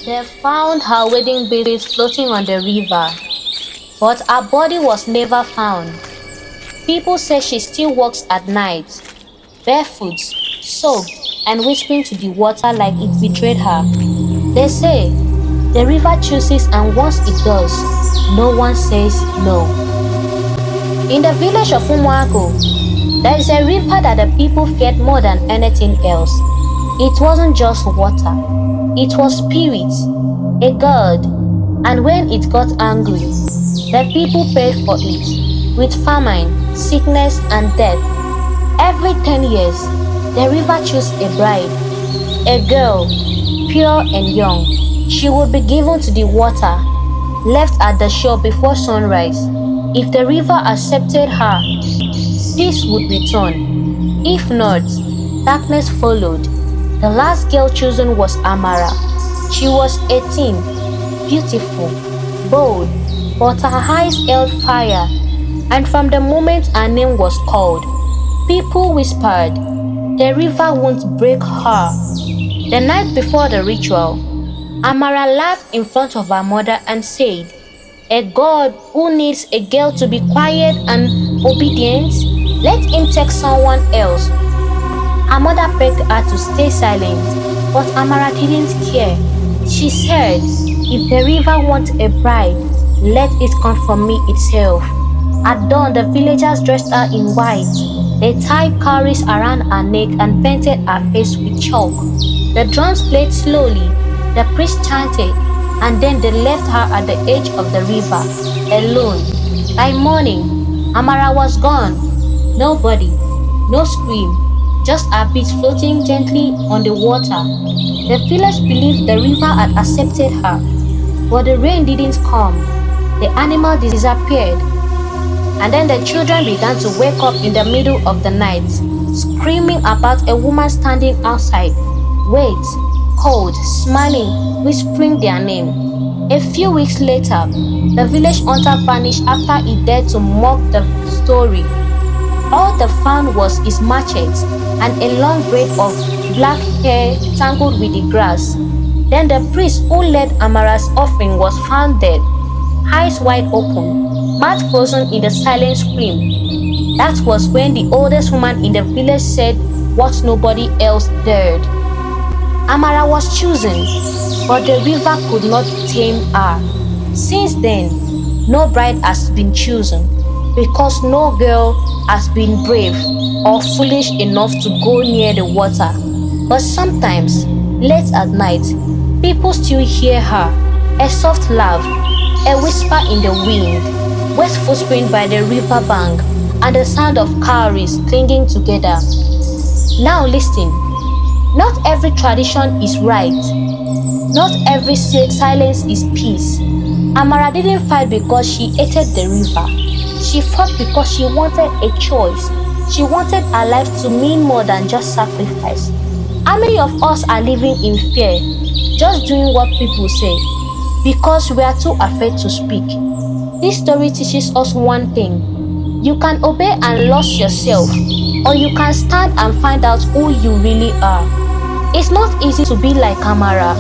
They found her wedding beads floating on the river, but her body was never found. People say she still walks at night, barefoot, soaked, and whispering to the water like it betrayed her. They say the river chooses, and once it does, no one says no. In the village of Umuagu, there is a river that the people feared more than anything else. It wasn't just water, it was spirit, a god, and when it got angry, the people paid for it with famine, sickness, and death. Every 10 years, the river chose a bride, a girl, pure and young. She would be given to the water, left at the shore before sunrise. If the river accepted her, peace would return. If not, darkness followed. The last girl chosen was Amara. She was 18, beautiful, bold, but her eyes held fire, and from the moment her name was called, people whispered, the river won't break her. The night before the ritual, Amara laughed in front of her mother and said, a god who needs a girl to be quiet and obedient, let him take someone else. Her mother begged her to stay silent, but Amara didn't care. She said, if the river wants a bride, let it come from me itself. At dawn, the villagers dressed her in white. They tied cowries around her neck and painted her face with chalk. The drums played slowly, the priest chanted, and then they left her at the edge of the river, alone. By morning, Amara was gone. Nobody, no scream, just her beads floating gently on the water. The village believed the river had accepted her, but the rain didn't come. The animal disappeared, and then the children began to wake up in the middle of the night, screaming about a woman standing outside, wet, cold, smiling, whispering their name. A few weeks later, the village hunter vanished after he dared to mock the story. All they found was his machete and a long braid of black hair tangled with the grass. Then the priest who led Amara's offering was found dead, eyes wide open, mouth frozen in the silent scream. That was when the oldest woman in the village said what nobody else dared. Amara was chosen, but the river could not tame her. Since then, no bride has been chosen, because no girl has been brave or foolish enough to go near the water. But sometimes, late at night, people still hear her, a soft laugh, a whisper in the wind, wet footprints by the river bank, and the sound of cowries clinging together. Now listen, not every tradition is right. Not every silence is peace. Amara didn't fight because she hated the river. She fought because she wanted a choice. She wanted her life to mean more than just sacrifice. How many of us are living in fear, just doing what people say, because we are too afraid to speak? This story teaches us one thing. You can obey and lose yourself, or you can stand and find out who you really are. It's not easy to be like Amara,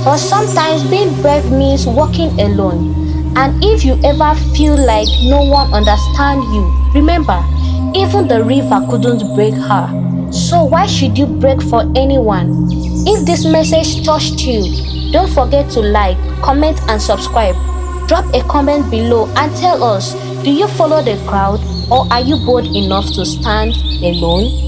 but sometimes being brave means walking alone. And if you ever feel like no one understands you, remember, even the river couldn't break her. So why should you break for anyone? If this message touched you, don't forget to like, comment, and subscribe. Drop a comment below and tell us, do you follow the crowd, or are you bold enough to stand alone?